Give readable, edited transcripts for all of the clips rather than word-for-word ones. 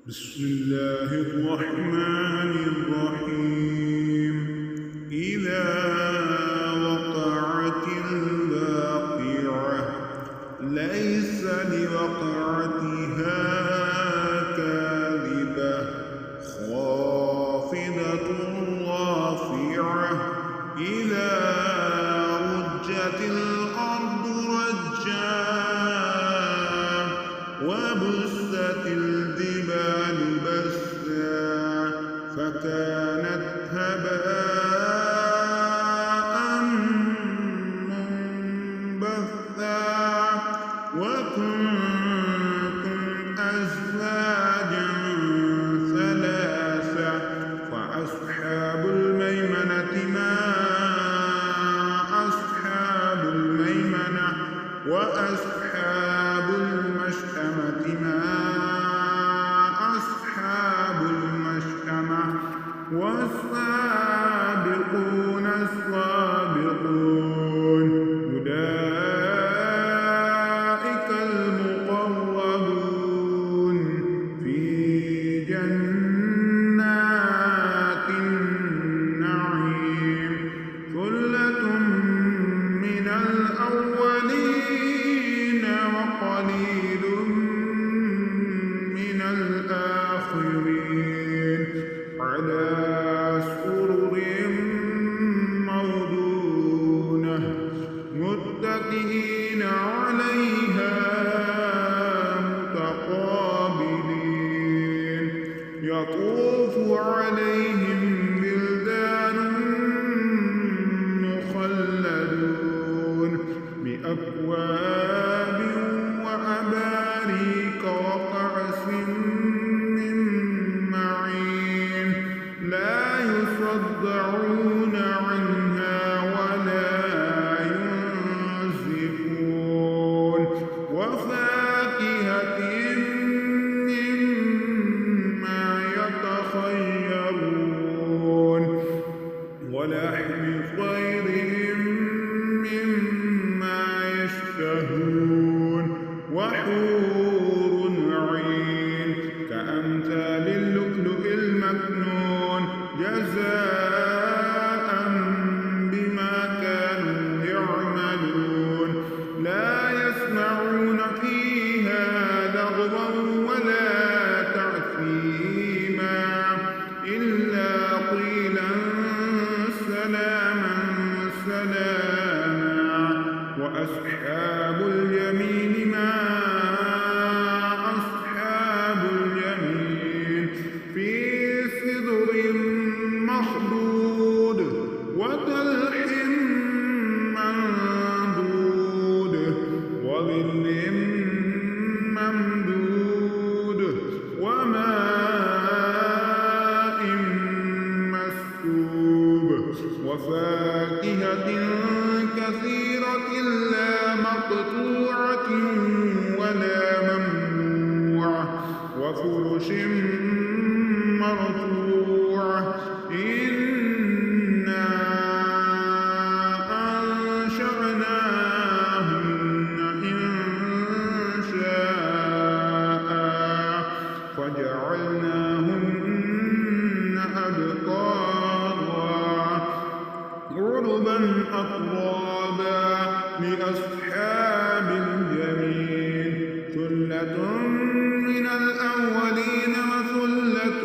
بسم الله الرحمن الرحيم. إذا وقعت الواقعة ليس لوقعتها كاذبة خافضة رافعة إذا رجت الأرض رجا وبست الجبال بسا فكانت هباء منبثا وكنتم أزواجا ثلاثا فأصحاب الميمنة ما أصحاب الميمنة وأصحاب المشأمة ما أصحاب المشأمة والسابقون السابقون أولئك المقربون في جنات النعيم ثلة من الأولين وقليل من الآخرين على سرر موضونة متكئين عليها متقابلين يطوف عليهم بلدان مخلدون بأكواب وأباريك وكأس من معين لا يصدعون عنها ولا ينزفون وفاكهة مما يتخيرون ولحم طير مما يشتهون وحور عين كأمثال اللؤلؤ المكنون جزاء بما كانوا يعملون لا يسمعون فيها لغوا ولا تأثيما إلا قيلا سلاما سلاما وأصحاب اليمين ما أصحاب اليمين في سدر مخضود وطلح منضود وظل ممدود وماء مسكوب وفاكهة كثيرة لا مقطوعة ولا ممنوعة وفرش مرفوعة إنا أنشأناهن إنشاء فجعلناهن أبكارا عربا أترابا لأصحاب اليمين ثلة من الأولين وثلة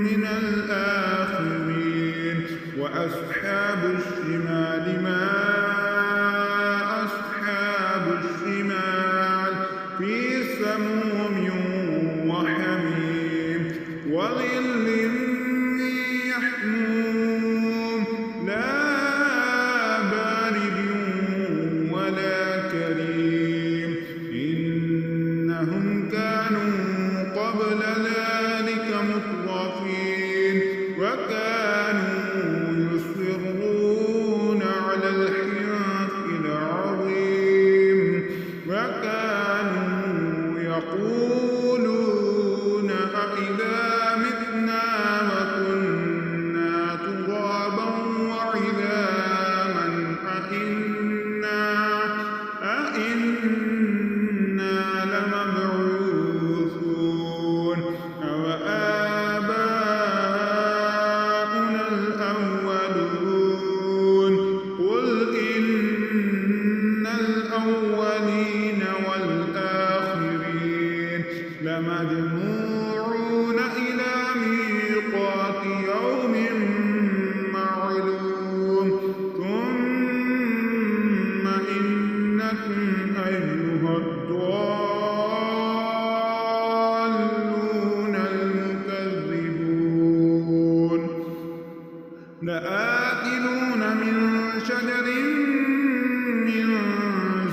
من الآخرين وأصحاب الشمال ما أصحاب الشمال في سموم وحميم وظل من يحموم لا بارد ولا كريم إنهم كانوا قبل ذلك مترفين وكانوا يصرون لمجموعون إلى ميقات يوم معلوم ثم إنكم أيها الضالون المكذبون لآكلون من شجر من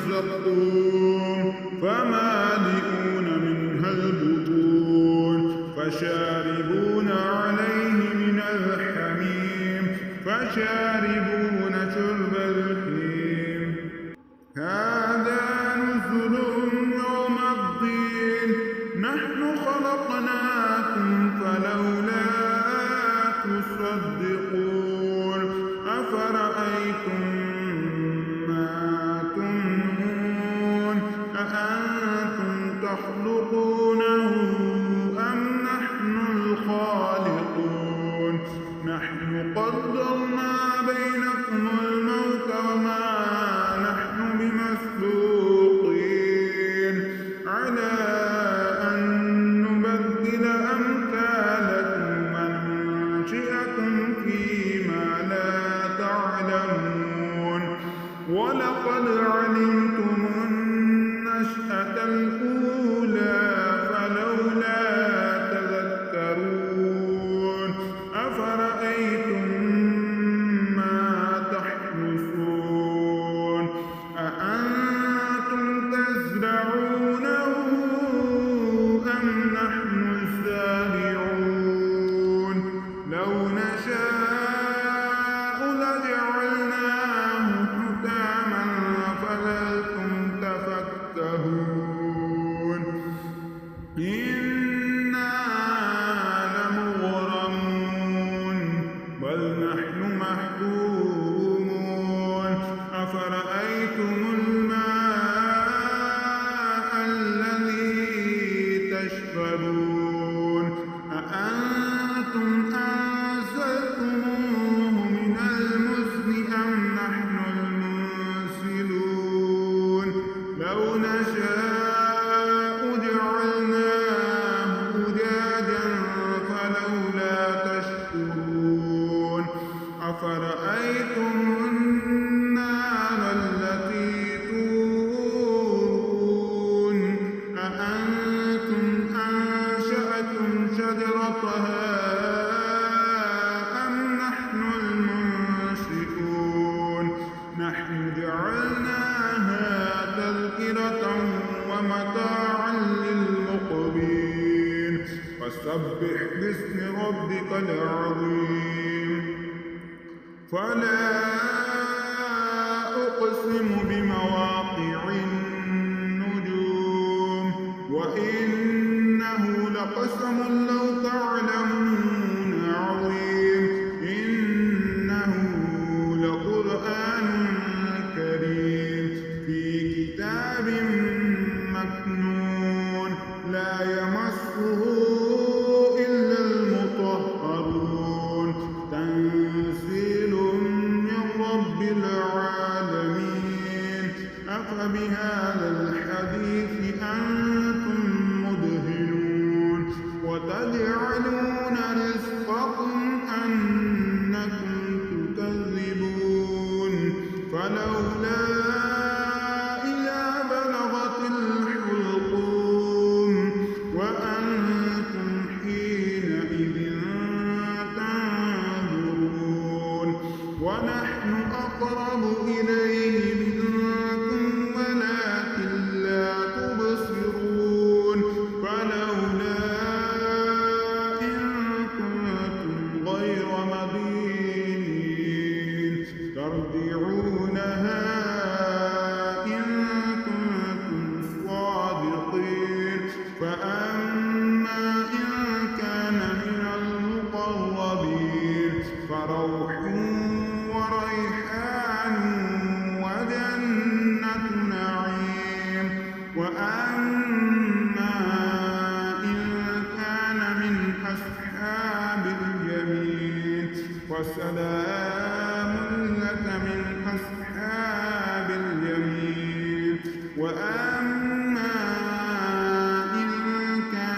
زقوم فمالئون منها البطون فشاربون عليه من الحميم فشاربون شرب الهيم هذا نزلهم يوم الدين نحن خلقناكم فلولا تصدقون أفرأيتم ما تمنون أأنتم تخلقونه أم نحن الخالقون نحن قدرنا بينكم الموت وما نحن بمسبوقين على أن نبدل أمثالكم وننشئكم فيما لا تعلمون ولقد علمتم النشأة الأولى فلولا تذكرون أفرأيتم ما تحرثون أأنتم تزرعونه أم نحن الزارعون لو نشاء لجعلناه حكاما فظلتم تفكهون إنا لمغرمون بل نحن محكومون أفرأيتم الماء الذي تشربون أأنتم أنزلتموه من المزن أم نحن المنزلون لو نشاء جعلناه أجاجا فلولا تشكرون أفرأيتم النار التي تورون أأنتم أنشأتم شجرتها أم نحن المنشئون نحن جعلناها تذكرة ومتاعا للمقوين فسبح باسم ربك العظيم فلا أقسم بمواقع النجوم وإنه لقسم لو تعلمون عظيم إنه لقرآن كريم في كتاب مكنون لا يمسه إلا المطهرون تنزيل من رب العالمين أفبهذا الحديث أنتم مدهنون وتجعلون رزقكم أنكم تكذبون فلولا إذا بلغت الحلقوم وأنتم حينئذ تنظرون ونحن أقرب إليه منكم ولكن لا تبصرون فلولا إن كنتم غير مدينين ترجعونها إن كنتم صادقين فأما إن كان من المقربين فروح وريحان وجنة نعيم وأما إن كان من أصحاب اليمين وسلام لك من أصحاب اليمين وأما إن كان